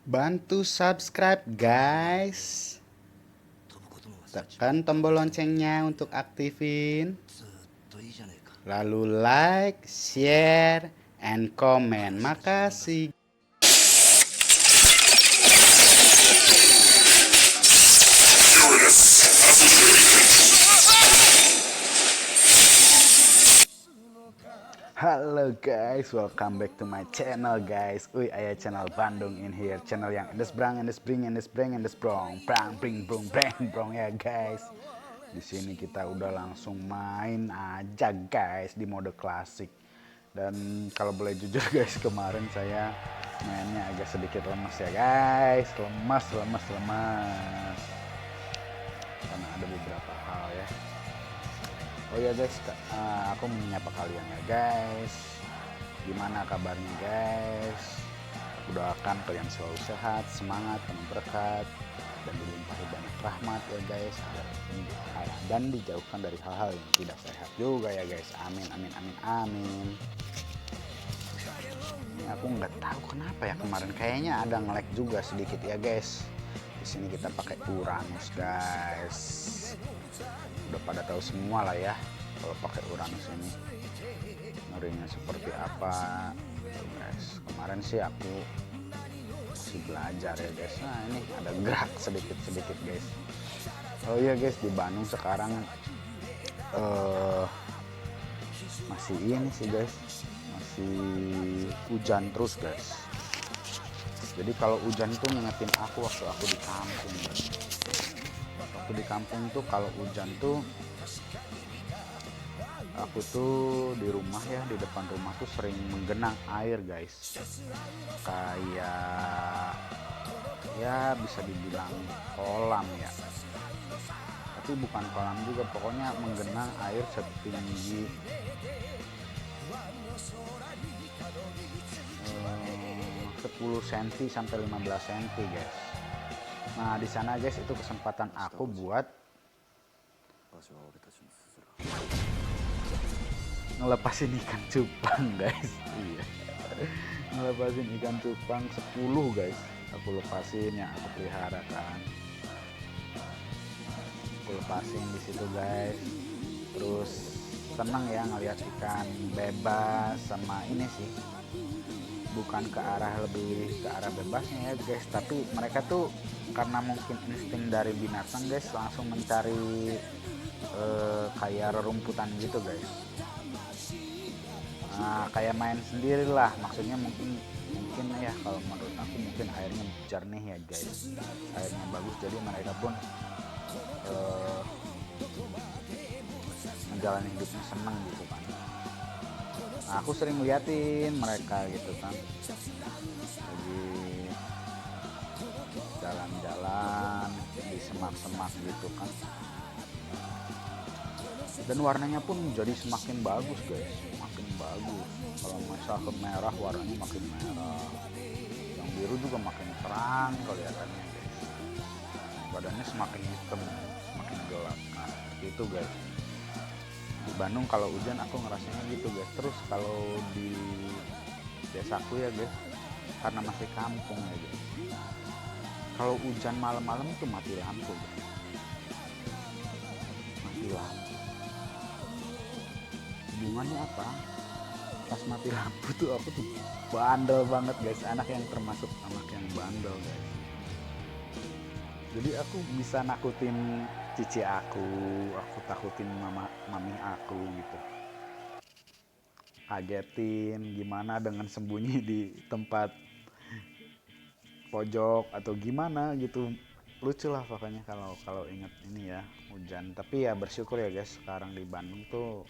Bantu subscribe guys. Tekan tombol loncengnya untuk aktifin. Lalu like, share, and comment. Makasih. Halo guys, welcome back to my channel guys. Ayah channel Bandung in here, channel yang brang brong ya guys. Di sini kita udah langsung main aja guys di mode klasik. Dan kalau boleh jujur guys, kemarin saya mainnya agak sedikit lemes ya guys, lemas. Karena ada beberapa hal ya. Oh ya guys, aku menyapa kalian ya guys. Gimana kabarnya guys? Aku doakan kalian selalu sehat, semangat, penuh berkat, dan dilimpahi banyak rahmat ya guys. Dan dijauhkan dari hal-hal yang tidak sehat juga ya guys. Amin. Ini aku nggak tahu kenapa ya kemarin, kayaknya ada nge-lag juga sedikit ya guys. Di sini kita pakai Uranus guys. Udah pada tahu semua lah ya kalau pakai Uranus ini ngerinya seperti apa guys. Kemarin sih aku masih belajar ya guys. Nah ini ada gerak sedikit guys. Oh iya guys, di Bandung sekarang masih ini sih guys, masih hujan terus guys. Jadi kalau hujan tuh ngingetin aku waktu aku di kampung guys. Waktu di kampung tuh kalau hujan tuh aku tuh di rumah ya, di depan rumah tuh sering menggenang air guys. Kayak ya bisa dibilang kolam ya, tapi bukan kolam juga, pokoknya menggenang air setinggi 10 cm sampai 15 cm guys. Nah di sana guys, itu kesempatan aku buat ngelepasin ikan cupang guys. Iya, ngelepasin ikan cupang 10 guys. Aku lepasin yang aku pelihara kan, aku lepasin di situ guys. Terus seneng ya ngeliat ikan bebas. Sama ini sih, bukan ke arah bebasnya ya guys, tapi mereka tuh karena mungkin insting dari binatang guys, langsung mencari kayak rerumputan gitu guys. Nah, kayak main sendiri lah, maksudnya mungkin ya, kalau menurut aku mungkin airnya jernih ya guys, airnya bagus, jadi mereka pun menjalani hidupnya seneng gitu kan. Nah, aku sering liatin mereka gitu kan, lagi jalan-jalan di semak-semak gitu kan, dan warnanya pun jadi semakin bagus guys, makin bagus. Kalau misalkan merah, warnanya makin merah, yang biru juga makin terang kelihatannya guys, badannya semakin hitam, semakin gelap. Nah seperti itu guys. Di Bandung kalau hujan aku ngerasanya gitu guys. Terus kalau di desaku ya guys, karena masih kampung ya guys, kalau hujan malam-malam itu mati lampu guys. Mati lampu, hubungannya apa? Pas mati lampu tuh aku tuh bandel banget guys, anak yang termasuk anak yang bandel guys. Jadi aku bisa nakutin cici aku takutin mami aku gitu, kagetin gimana dengan sembunyi di tempat pojok atau gimana gitu. Lucu lah pokoknya kalau inget ini ya, hujan. Tapi ya bersyukur ya guys, sekarang di Bandung tuh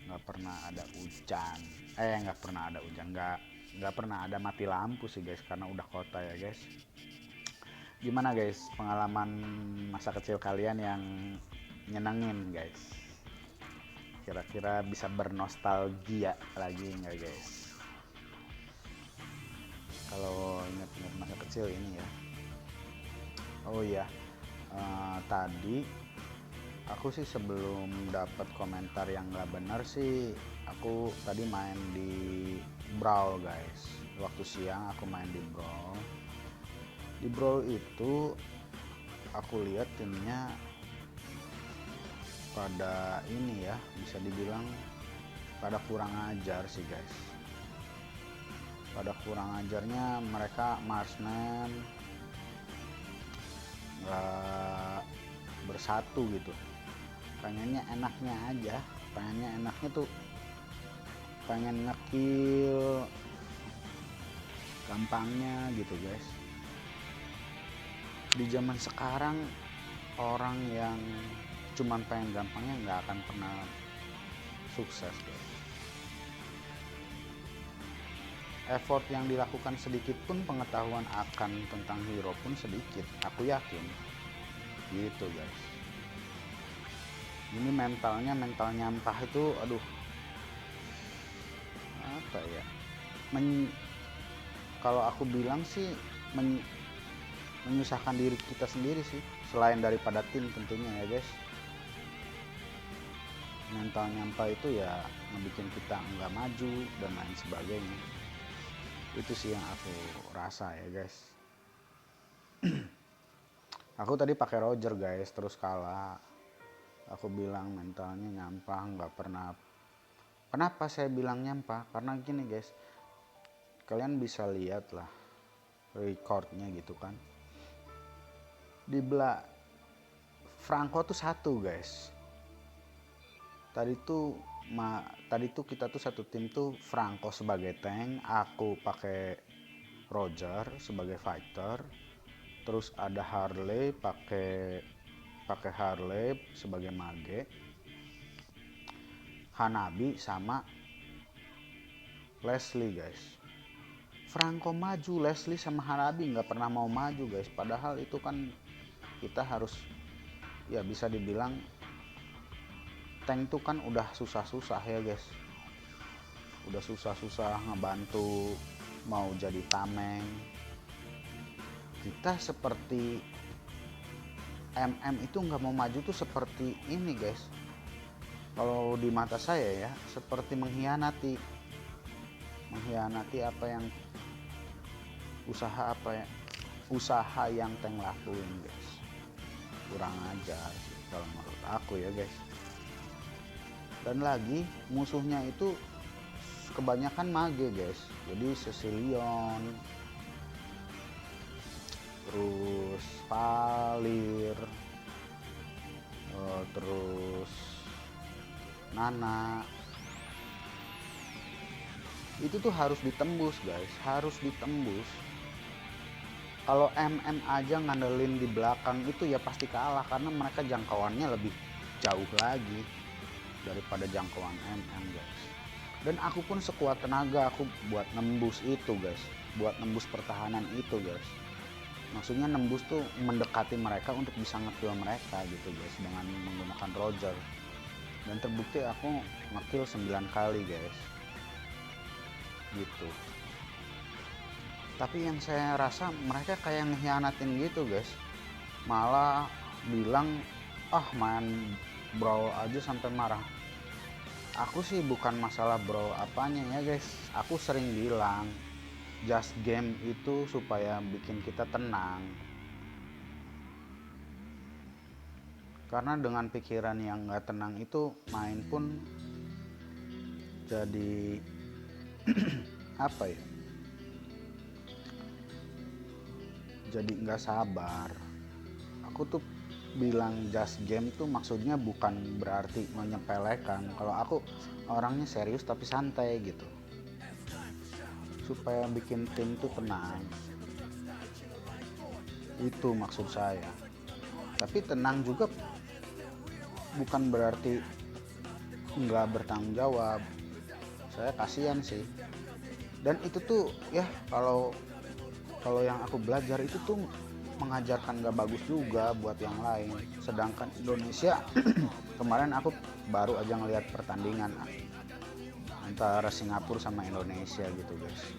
nggak pernah ada hujan, nggak pernah ada mati lampu sih guys, karena udah kota ya guys. Gimana guys pengalaman masa kecil kalian yang nyenengin guys? Kira-kira bisa bernostalgia lagi nggak guys? Kalau ingat-ingat masa kecil ini ya. Oh iya, tadi aku sih sebelum dapat komentar yang nggak benar sih, aku tadi main di Brawl guys. Waktu siang aku main di Brawl. Di Brawl itu aku lihat timnya pada ini ya, bisa dibilang pada kurang ajar sih guys. Pada kurang ajarnya mereka marksman nggak bersatu gitu. Pengennya enaknya aja, pengennya enaknya tuh pengen ngekill gampangnya gitu guys. Di zaman sekarang orang yang cuman pengen gampangnya nggak akan pernah sukses guys. Effort yang dilakukan sedikit pun pengetahuan akan tentang hero pun sedikit, aku yakin gitu guys. Ini mental nyampah itu aduh, apa ya, kalau aku bilang sih menyusahkan diri kita sendiri sih, selain daripada tim tentunya ya guys. Mental nyampah itu ya ngebikin kita nggak maju dan lain sebagainya. Itu sih yang aku rasa ya guys. Aku tadi pakai Roger guys, terus kalah. Aku bilang mentalnya nyampah, nggak pernah. Kenapa saya bilang nyampah? Karena gini guys, kalian bisa lihat lah recordnya gitu kan. Di Franco tuh satu guys. Tadi tuh kita tuh satu tim tuh Franco sebagai tank, aku pakai Roger sebagai fighter, terus ada Harley pakai Harley sebagai mage, Hanabi sama Leslie guys. Franco maju, Leslie sama Hanabi nggak pernah mau maju guys. Padahal itu kan kita harus ya bisa dibilang tank tuh kan udah susah-susah ya guys. Udah susah-susah ngebantu mau jadi tameng. Kita seperti MM itu nggak mau maju tuh seperti ini guys. Kalau di mata saya ya seperti mengkhianati apa yang usaha yang tank lakuin guys. Kurang ajar sih kalau menurut aku ya guys. Dan lagi musuhnya itu kebanyakan mage guys, jadi Cecilion, terus Valir, terus Nana. Itu tuh harus ditembus guys, harus ditembus. Kalau MM aja ngandelin di belakang itu ya pasti kalah, karena mereka jangkauannya lebih jauh lagi daripada jangkauan MM guys. Dan aku pun sekuat tenaga aku buat nembus itu guys, buat nembus pertahanan itu guys. Maksudnya nembus tuh mendekati mereka untuk bisa ngekill mereka gitu guys, dengan menggunakan Roger. Dan terbukti aku ngekill 9 kali guys gitu. Tapi yang saya rasa mereka kayak ngehianatin gitu guys, malah bilang main Brawl aja sampai marah. Aku sih bukan masalah Brawl apanya ya guys, aku sering bilang just game itu supaya bikin kita tenang. Karena dengan pikiran yang gak tenang itu main pun jadi apa ya, jadi gak sabar. Aku tuh bilang just game tuh maksudnya bukan berarti menyepelekan. Kalau aku orangnya serius tapi santai gitu, supaya bikin tim tuh tenang, itu maksud saya. Tapi tenang juga bukan berarti nggak bertanggung jawab. Saya kasihan sih. Dan itu tuh ya kalau yang aku belajar itu tuh mengajarkan gak bagus juga buat yang lain. Sedangkan Indonesia kemarin aku baru aja ngelihat pertandingan antara Singapura sama Indonesia gitu guys.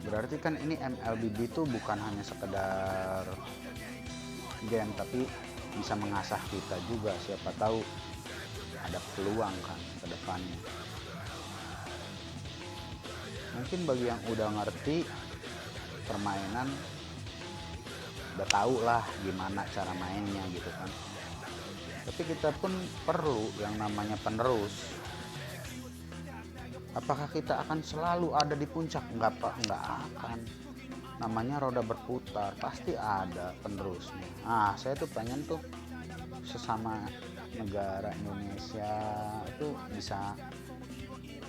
Berarti kan ini MLBB itu bukan hanya sekedar game, tapi bisa mengasah kita juga. Siapa tahu ada peluang kan ke depannya. Mungkin bagi yang udah ngerti permainan udah tahu lah gimana cara mainnya gitu kan. Tapi kita pun perlu yang namanya penerus. Apakah kita akan selalu ada di puncak? Enggak akan. Namanya roda berputar, pasti ada penerusnya. Nah, saya tuh pengen tuh sesama negara Indonesia itu bisa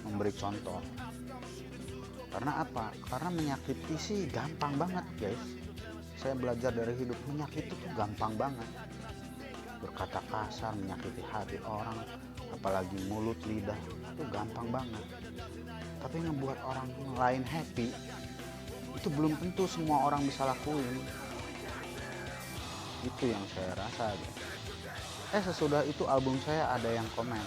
memberi contoh. Karena apa? Karena menyakiti sih gampang banget guys. Saya belajar dari hidup, menyakiti tuh gampang banget. Berkata kasar, menyakiti hati orang, apalagi mulut, lidah, itu gampang banget. Tapi ngebuat orang lain happy, itu belum tentu semua orang bisa lakuin. Itu yang saya rasa guys. Sesudah itu album saya ada yang komen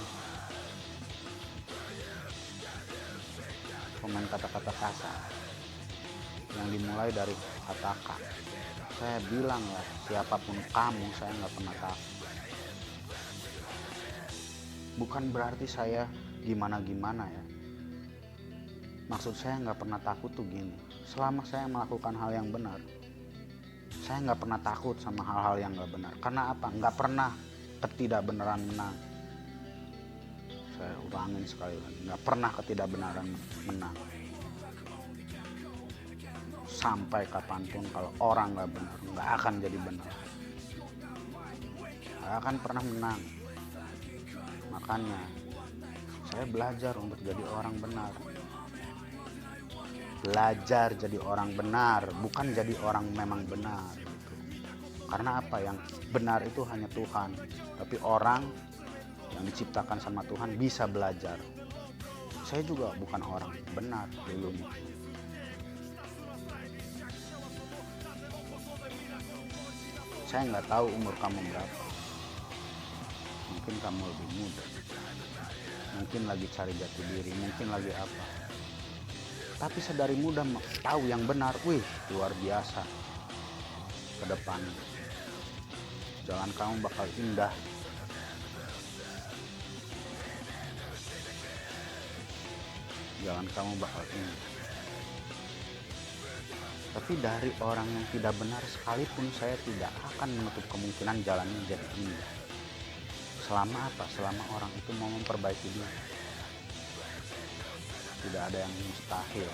kata-kata kasar yang dimulai dari kata K. Saya bilang ya, siapapun kamu, saya nggak pernah takut. Bukan berarti saya gimana-gimana ya. Maksud saya nggak pernah takut tuh gini, selama saya melakukan hal yang benar, saya nggak pernah takut sama hal-hal yang nggak benar. Karena apa? Nggak pernah ketidakbenaran menang. Saya ulangin sekali lagi, nggak pernah ketidakbenaran menang. Sampai kapanpun kalau orang nggak benar, nggak akan jadi benar, nggak akan pernah menang. Makanya saya belajar untuk jadi orang benar. Belajar jadi orang benar, bukan jadi orang memang benar gitu. Karena apa? Yang benar itu hanya Tuhan, tapi orang yang diciptakan sama Tuhan bisa belajar. Saya juga bukan orang benar dulunya. Saya nggak tahu umur kamu berapa. Mungkin kamu lebih muda, mungkin lagi cari jati diri, mungkin lagi apa. Tapi sedari muda tahu yang benar, wih luar biasa. Ke depan jalan kamu bakal indah. Jalan kamu bakal indah. Tapi dari orang yang tidak benar sekalipun, saya tidak akan menutup kemungkinan jalannya jadi indah. Selama apa? Selama orang itu mau memperbaiki diri. Tidak ada yang mustahil.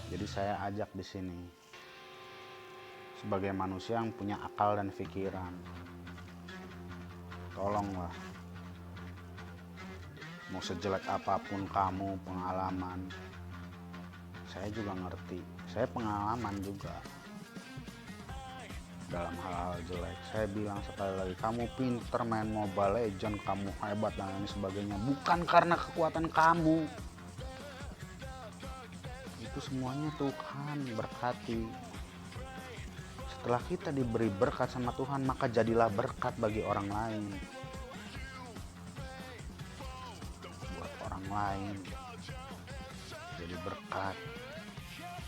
Jadi saya ajak di sini sebagai manusia yang punya akal dan pikiran, tolonglah, mau sejelek apapun kamu pengalaman, saya juga ngerti, saya pengalaman juga dalam hal-hal jelek. Saya bilang sekali lagi, kamu pinter main Mobile Legends, kamu hebat dan lain sebagainya, bukan karena kekuatan kamu. Itu semuanya Tuhan berkati. Setelah kita diberi berkat sama Tuhan, maka jadilah berkat bagi orang lain. Buat orang lain jadi berkat.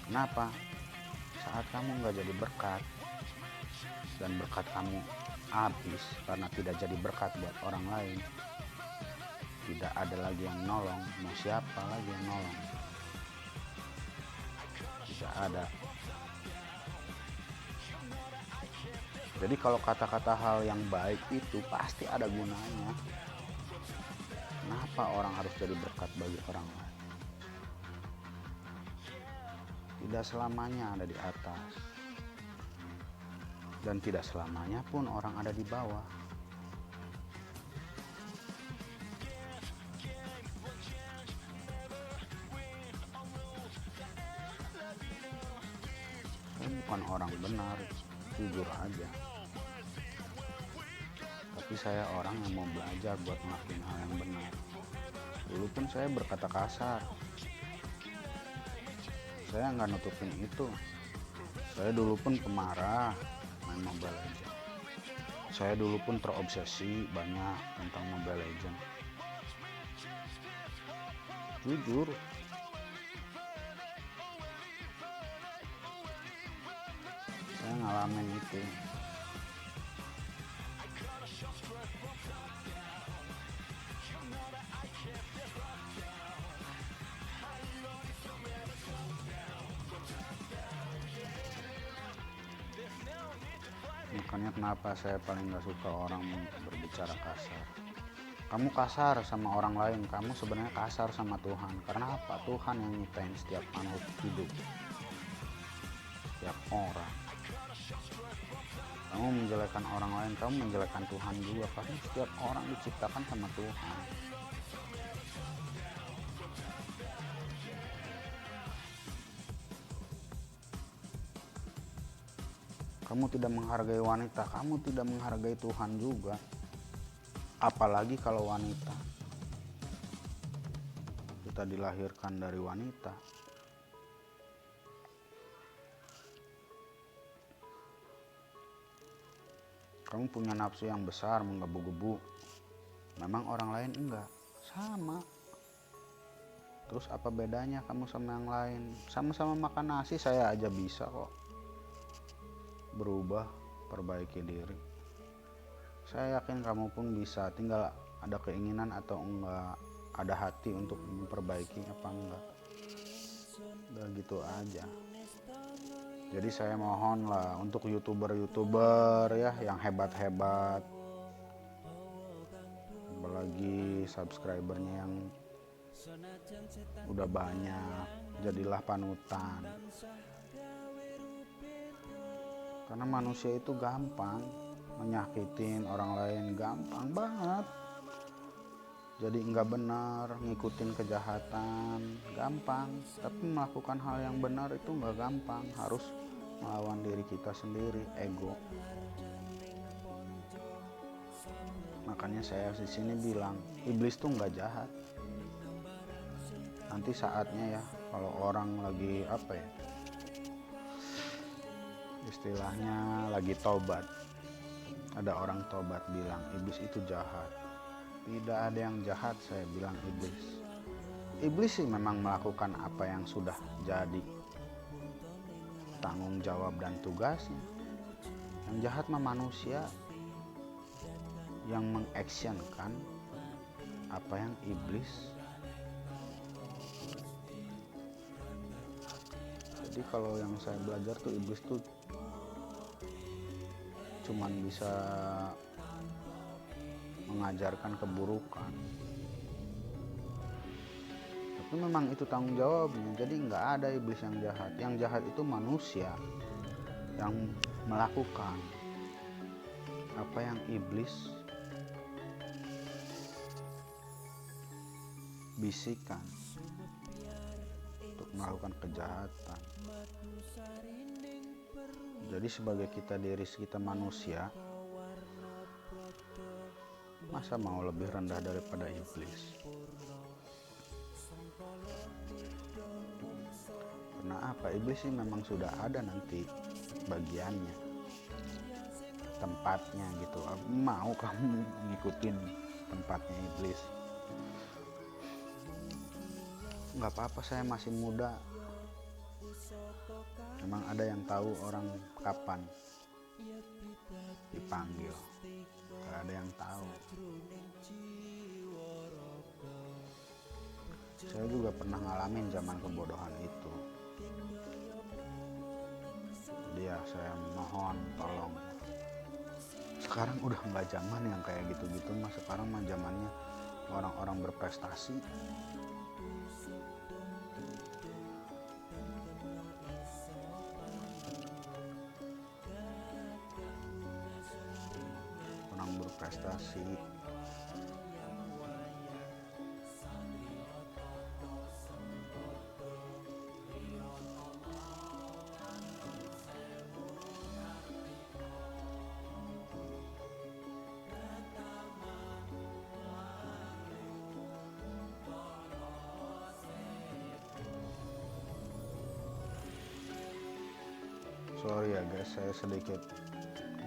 Kenapa? Saat kamu nggak jadi berkat dan berkat kamu habis karena tidak jadi berkat buat orang lain, tidak ada lagi yang nolong. Mau siapa lagi yang nolong? Tidak ada. Jadi kalau kata-kata hal yang baik itu pasti ada gunanya. Kenapa orang harus jadi berkat bagi orang lain? Tidak selamanya ada di atas, dan tidak selamanya pun orang ada di bawah. Saya bukan orang benar, jujur aja. Tapi saya orang yang mau belajar buat ngelakuin hal yang benar. Dulu pun saya berkata kasar, saya nggak nutupin itu. Saya dulu pun pemarah main Mobile Legends. Saya dulu pun terobsesi banyak tentang Mobile Legends. Jujur, saya ngalamin itu. Makanya kenapa saya paling gak suka orang berbicara kasar. Kamu kasar sama orang lain, kamu sebenarnya kasar sama Tuhan. Karena apa? Tuhan yang nyiptain setiap makhluk hidup, setiap orang. Kamu menjelekkan orang lain, kamu menjelekkan Tuhan juga. Karena setiap orang diciptakan sama Tuhan. Kamu tidak menghargai wanita, kamu tidak menghargai Tuhan juga. Apalagi kalau wanita, kita dilahirkan dari wanita. Kamu punya nafsu yang besar, menggebu-gebu. Memang orang lain enggak, sama. Terus apa bedanya kamu sama yang lain? Sama-sama makan nasi, saya aja bisa kok berubah, perbaiki diri. Saya yakin kamu pun bisa, tinggal ada keinginan atau enggak, ada hati untuk memperbaiki apa enggak. Udah gitu aja. Jadi saya mohon lah untuk youtuber ya yang hebat-hebat, apalagi subscribernya yang udah banyak, jadilah panutan. Karena manusia itu gampang menyakitin orang lain, gampang banget. Jadi nggak benar, ngikutin kejahatan, gampang. Tapi melakukan hal yang benar itu nggak gampang, harus melawan diri kita sendiri, ego. Makanya saya di sini bilang, iblis tuh nggak jahat. Nanti saatnya ya, kalau orang lagi istilahnya lagi tobat, ada orang tobat bilang iblis itu jahat. Tidak ada yang jahat, saya bilang iblis. Iblis sih memang melakukan apa yang sudah jadi tanggung jawab dan tugasnya. Yang jahat mah manusia yang mengactionkan apa yang iblis. Jadi kalau yang saya belajar tuh, iblis tuh cuman bisa mengajarkan keburukan. Tapi memang itu tanggung jawabnya. Jadi nggak ada iblis yang jahat. Yang jahat itu manusia yang melakukan apa yang iblis bisikan untuk melakukan kejahatan. Jadi sebagai kita manusia, masa mau lebih rendah daripada iblis? Karena apa? Iblis sih memang sudah ada nanti bagiannya, tempatnya gitu. Mau kamu ngikutin tempatnya iblis? Nggak apa-apa, saya masih muda. Memang ada yang tahu orang kapan dipanggil, nggak ada yang tahu. Saya juga pernah ngalamin zaman kebodohan itu. Jadi ya saya mohon tolong. Sekarang udah nggak zaman yang kayak gitu-gitu mas. Sekarang mah zamannya orang-orang berprestasi. Orang berprestasi. Sorry ya guys, saya sedikit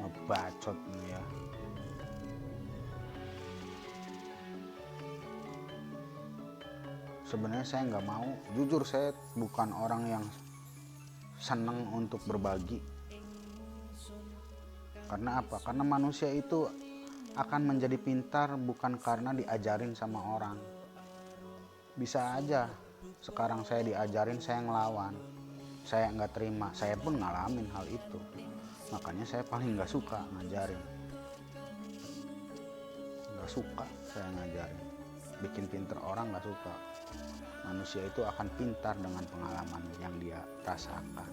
ngebacot nih ya. Sebenarnya saya nggak mau, jujur saya bukan orang yang seneng untuk berbagi. Karena apa? Karena manusia itu akan menjadi pintar bukan karena diajarin sama orang. Bisa aja sekarang saya diajarin, saya ngelawan, saya nggak terima, saya pun ngalamin hal itu. Makanya saya paling nggak suka ngajarin, nggak suka saya ngajarin. Bikin pinter orang nggak suka. Manusia itu akan pintar dengan pengalaman yang dia rasakan.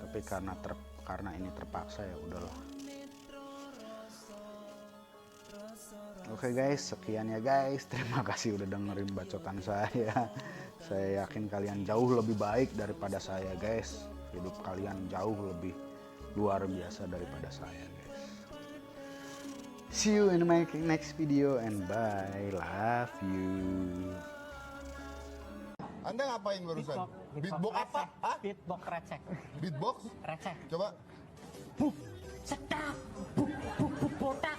Tapi karena ini terpaksa, ya udahlah. Oke guys, sekian ya guys. Terima kasih udah dengerin bacotan saya. Saya yakin kalian jauh lebih baik daripada saya guys. Hidup kalian jauh lebih luar biasa daripada saya guys. See you in my next video and bye. Love you. Anda ngapain barusan? Beatbox apa? Hah? Beatbox receh. Beatbox? Receh. Coba. Sedap. Botak.